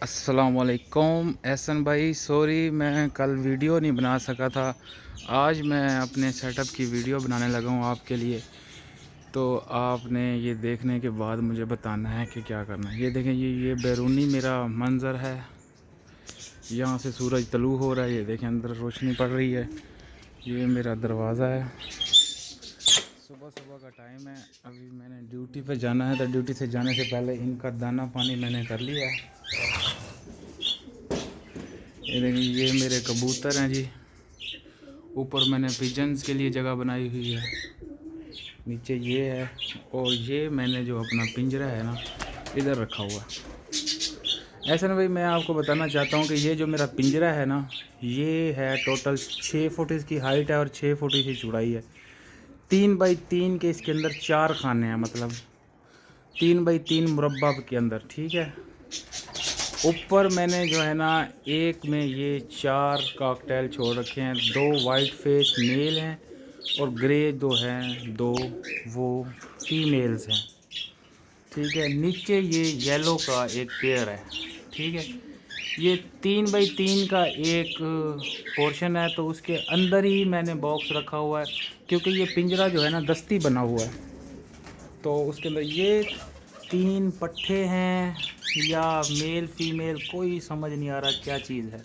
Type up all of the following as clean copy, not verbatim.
السلام علیکم احسن بھائی، سوری میں کل ویڈیو نہیں بنا سکا تھا۔ آج میں اپنے سیٹ اپ کی ویڈیو بنانے لگا ہوں آپ کے لیے، تو آپ نے یہ دیکھنے کے بعد مجھے بتانا ہے کہ کیا کرنا ہے۔ یہ دیکھیں، یہ بیرونی میرا منظر ہے، یہاں سے سورج طلوع ہو رہا ہے۔ یہ دیکھیں اندر روشنی پڑ رہی ہے، یہ میرا دروازہ ہے۔ صبح کا ٹائم ہے، ابھی میں نے ڈیوٹی پہ جانا ہے، تو ڈیوٹی سے جانے سے پہلے ان کا دانہ پانی میں نے کر لیا ہے۔ یہ دیکھیں، یہ میرے کبوتر ہیں جی۔ اوپر میں نے پیجنز کے لیے جگہ بنائی ہوئی ہے، نیچے یہ ہے، اور یہ میں نے جو اپنا پنجرہ ہے نا ادھر رکھا ہوا ہے۔ ایسا نا بھائی، میں آپ کو بتانا چاہتا ہوں کہ یہ جو میرا پنجرہ ہے نا، یہ ہے ٹوٹل 6 فٹ اس کی ہائٹ ہے اور 6 فٹ اس کی چوڑائی ہے۔ 3 بائی 3 کے اس کے اندر 4 خانے ہیں، مطلب 3 بائی 3 مربع کے اندر، ٹھیک ہے۔ اوپر میں نے جو ہے نا ایک میں یہ 4 کاکٹیل چھوڑ رکھے ہیں، 2 وائٹ فیس میل ہیں اور گرے 2 ہیں، 2 وہ فیمیلز ہیں، ٹھیک ہے۔ نیچے یہ یلو کا ایک پیئر ہے، ٹھیک ہے۔ یہ 3 بائی 3 کا ایک پورشن ہے، تو اس کے اندر ہی میں نے باکس رکھا ہوا ہے، کیونکہ یہ پنجرہ جو ہے نا دستی بنا ہوا ہے، تو اس کے اندر یہ 3 پٹھے ہیں یا میل فیمیل کوئی سمجھ نہیں آ رہا کیا چیز ہے،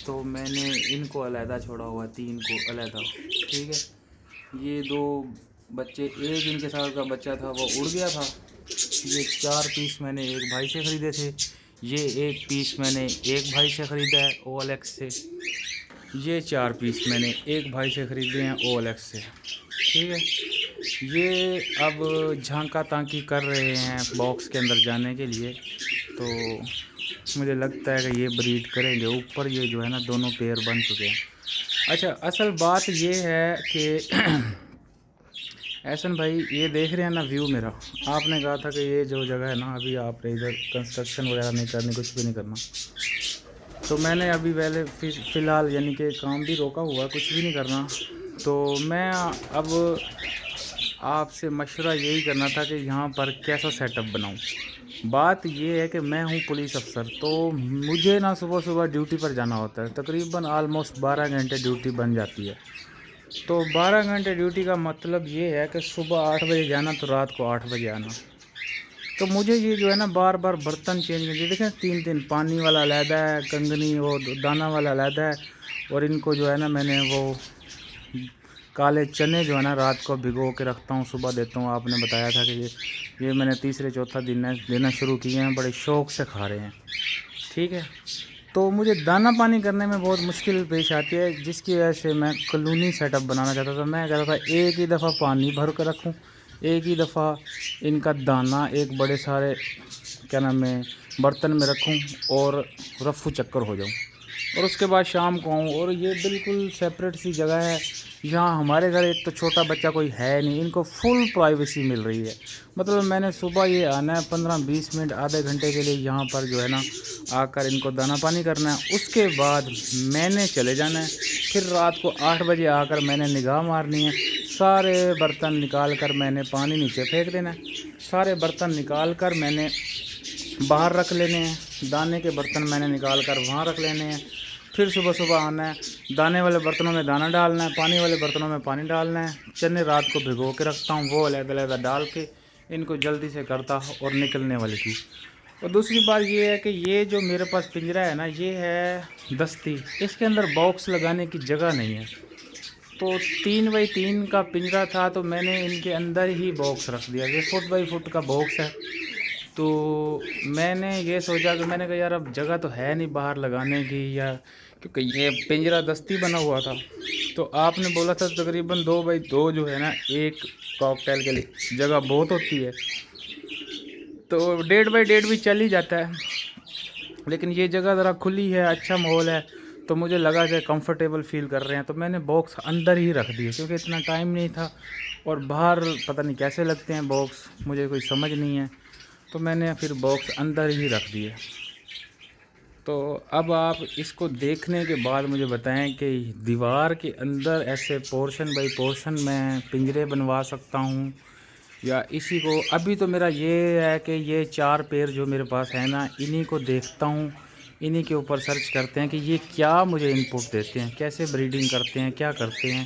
تو میں نے ان کو علیحدہ چھوڑا ہوا ہے، 3 کو علیحدہ، ٹھیک ہے۔ یہ 2 بچے، ایک ان کے ساتھ کا بچہ تھا وہ اڑ گیا تھا۔ یہ 4 پیس میں نے ایک بھائی سے خریدے تھے، یہ 1 پیس میں نے ایک بھائی سے خریدا ہے او ایل ایکس سے، یہ 4 پیس میں نے ایک بھائی سے خریدے ہیں او ایل ایکس سے، ٹھیک ہے۔ یہ اب جھانکا تانکی کر رہے ہیں باکس کے اندر جانے کے لیے، تو مجھے لگتا ہے کہ یہ بریڈ کریں گے۔ اوپر یہ جو ہے نا دونوں پیئر بن چکے ہیں۔ اچھا، اصل بات یہ ہے کہ احسن بھائی، یہ دیکھ رہے ہیں نا ویو میرا، آپ نے کہا تھا کہ یہ جو جگہ ہے نا ابھی آپ نے ادھر کنسٹرکشن وغیرہ نہیں کرنی، کچھ بھی نہیں کرنا، تو میں نے ابھی پہلے فی الحال یعنی کہ کام بھی روکا ہوا، کچھ بھی نہیں کرنا، تو میں اب آپ سے مشورہ یہی کرنا تھا کہ یہاں پر کیسا سیٹ اپ بناؤں۔ بات یہ ہے کہ میں ہوں پولیس افسر، تو مجھے نا صبح ڈیوٹی پر جانا ہوتا ہے، تقریباً آلموسٹ 12 گھنٹے ڈیوٹی بن جاتی ہے، تو 12 گھنٹے ڈیوٹی کا مطلب یہ ہے کہ صبح 8 بجے جانا تو رات کو 8 بجے آنا، تو مجھے یہ جو ہے نا بار بار برتن چینج کرنے، دیکھیں 3 پانی والا علیحدہ ہے، کنگنی وہ دانہ والا علیحدہ ہے، اور ان کو جو ہے نا میں نے وہ کالے چنے جو ہے نا رات کو بھگو کے رکھتا ہوں، صبح دیتا ہوں۔ آپ نے بتایا تھا کہ یہ میں نے تیسرے چوتھا دن دینا شروع کیے ہیں، بڑے شوق سے کھا رہے ہیں، ٹھیک ہے۔ تو مجھے دانہ پانی کرنے میں بہت مشکل پیش آتی ہے، جس کی وجہ سے میں کلونی سیٹ اپ بنانا چاہتا تھا۔ میں کہتا تھا ایک ہی دفعہ پانی بھر کر رکھوں، ایک ہی دفعہ ان کا دانہ ایک بڑے سارے کیا نام ہے برتن میں رکھوں اور رفو چکر ہو جاؤں، اور اس کے بعد شام کو آؤں، اور یہ بالکل سیپریٹ سی جگہ ہے۔ یہاں ہمارے گھر ایک تو چھوٹا بچہ کوئی ہے نہیں، ان کو فل پرائیویسی مل رہی ہے، مطلب میں نے صبح یہ آنا ہے 15-20 منٹ آدھے گھنٹے کے لیے یہاں پر جو ہے نا آ کر ان کو دانہ پانی کرنا ہے، اس کے بعد میں نے چلے جانا ہے، پھر رات کو 8 بجے آ کر میں نے نگاہ مارنی ہے، سارے برتن نکال کر میں نے پانی نیچے پھینک دینا ہے، سارے برتن نکال کر میں نے باہر رکھ لینے ہیں، دانے کے برتن میں نے نکال کر وہاں رکھ لینے ہیں، پھر صبح آنا ہے، دانے والے برتنوں میں دانہ ڈالنا ہے، پانی والے برتنوں میں پانی ڈالنا ہے۔ چنے رات کو بھگو کے رکھتا ہوں، وہ علیحدہ ڈال کے ان کو جلدی سے کرتا اور نکلنے والی تھی۔ اور دوسری بات یہ ہے کہ یہ جو میرے پاس پنجرہ ہے نا، یہ ہے دستی، اس کے اندر باکس لگانے کی جگہ نہیں ہے، تو 3 بائی 3 کا پنجرہ تھا، تو میں نے ان کے اندر ہی باکس رکھ دیا، یہ فٹ بائی فٹ کا باکس ہے۔ تو میں نے یہ سوچا کہ میں نے کہا یار اب جگہ تو ہے نہیں باہر لگانے کی، یا کیونکہ یہ پنجرہ دستی بنا ہوا تھا، تو آپ نے بولا تھا تقریباً 2 بائی 2 جو ہے نا ایک کاکٹیل کے لیے جگہ بہت ہوتی ہے، تو 1.5 بائی 1.5 بھی چل ہی جاتا ہے، لیکن یہ جگہ ذرا کھلی ہے، اچھا ماحول ہے، تو مجھے لگا کہ کمفرٹیبل فیل کر رہے ہیں، تو میں نے باکس اندر ہی رکھ دیے، کیونکہ اتنا ٹائم نہیں تھا، اور باہر پتہ نہیں کیسے لگتے ہیں باکس، مجھے کوئی سمجھ نہیں ہے، تو میں نے پھر باکس اندر ہی رکھ دیے۔ تو اب آپ اس کو دیکھنے کے بعد مجھے بتائیں کہ دیوار کے اندر ایسے پورشن بائی پورشن میں پنجرے بنوا سکتا ہوں، یا اسی کو ابھی تو میرا یہ ہے کہ یہ 4 پیر جو میرے پاس ہے نا، انہی کو دیکھتا ہوں، انہی کے اوپر سرچ کرتے ہیں کہ یہ کیا مجھے ان پٹ دیتے ہیں، کیسے بریڈنگ کرتے ہیں، کیا کرتے ہیں۔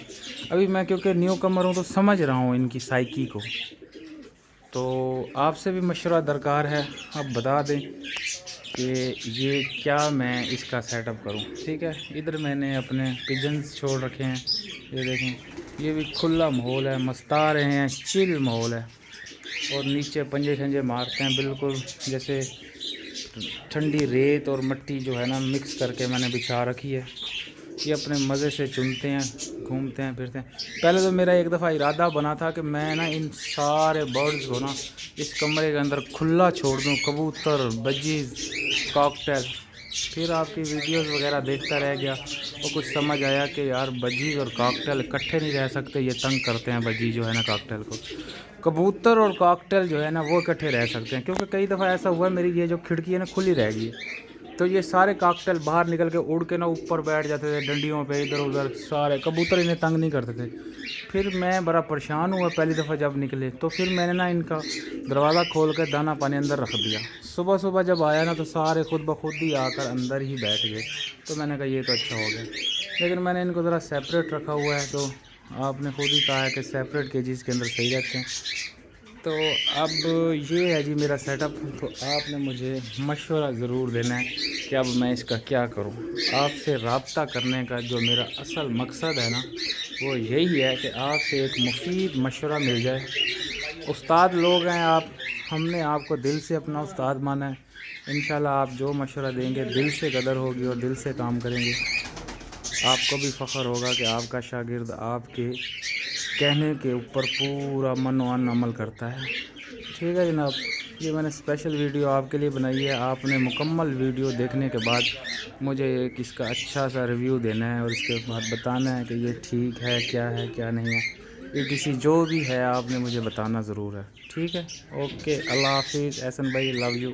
ابھی میں کیونکہ نیو کمر ہوں تو سمجھ رہا ہوں ان کی سائیکی کو، تو آپ سے بھی مشورہ درکار ہے، آپ بتا دیں کہ یہ کیا میں اس کا سیٹ اپ کروں، ٹھیک ہے۔ ادھر میں نے اپنے پجنز چھوڑ رکھے ہیں، یہ دیکھیں، یہ بھی کھلا ماحول ہے، مستا رہے ہیں، چل ماحول ہے، اور نیچے پنجے شنجے مارتے ہیں، بالکل جیسے ٹھنڈی ریت اور مٹی جو ہے نا مکس کر کے میں نے بچھا رکھی ہے۔ یہ اپنے مزے سے چنتے ہیں، گھومتے ہیں، پھرتے ہیں۔ پہلے تو میرا ایک دفعہ ارادہ بنا تھا کہ میں نا ان سارے برڈز کو نا اس کمرے کے اندر کھلا چھوڑ دوں، کبوتر، بجیز، کاکٹیل۔ پھر آپ کی ویڈیوز وغیرہ دیکھتا رہ گیا اور کچھ سمجھ آیا کہ یار بجیز اور کاکٹیل اکٹھے نہیں رہ سکتے، یہ تنگ کرتے ہیں بجی جو ہے نا کاکٹیل کو۔ کبوتر اور کاکٹیل جو ہے نا وہ اکٹھے رہ سکتے ہیں، کیونکہ کئی دفعہ ایسا ہوا ہے میری یہ جو کھڑکی ہے نا کھلی رہ گئی ہے، تو یہ سارے کاکٹیل باہر نکل کے اڑ کے نا اوپر بیٹھ جاتے تھے ڈنڈیوں پہ، ادھر ادھر، سارے کبوتر انہیں تنگ نہیں کرتے تھے۔ پھر میں بڑا پریشان ہوا پہلی دفعہ جب نکلے، تو پھر میں نے نا ان کا دروازہ کھول کے دانہ پانی اندر رکھ دیا۔ صبح صبح جب آیا نا تو سارے خود بخود ہی آ کر اندر ہی بیٹھ گئے، تو میں نے کہا یہ تو اچھا ہو گیا۔ لیکن میں نے ان کو ذرا سیپریٹ رکھا ہوا ہے، تو آپ نے خود ہی کہا ہے کہ سیپریٹ کیجز کے اندر صحیح رہتے ہیں۔ تو اب یہ ہے جی میرا سیٹ اپ، تو آپ نے مجھے مشورہ ضرور دینا ہے کہ اب میں اس کا کیا کروں۔ آپ سے رابطہ کرنے کا جو میرا اصل مقصد ہے نا وہ یہی ہے کہ آپ سے ایک مفید مشورہ مل جائے۔ استاد لوگ ہیں آپ، ہم نے آپ کو دل سے اپنا استاد مانا ہے، انشاءاللہ آپ جو مشورہ دیں گے دل سے قدر ہوگی اور دل سے کام کریں گے۔ آپ کو بھی فخر ہوگا کہ آپ کا شاگرد آپ کے کہنے کے اوپر پورا من و عن عمل کرتا ہے، ٹھیک ہے جناب۔ یہ میں نے اسپیشل ویڈیو آپ کے لیے بنائی ہے، آپ نے مکمل ویڈیو دیکھنے کے بعد مجھے ایک اس کا اچھا سا ریویو دینا ہے، اور اس کے بعد بتانا ہے کہ یہ ٹھیک ہے کیا نہیں ہے، یہ کسی جو بھی ہے آپ نے مجھے بتانا ضرور ہے، ٹھیک ہے۔ اوکے، اللہ حافظ، احسن بھائی، لو یو۔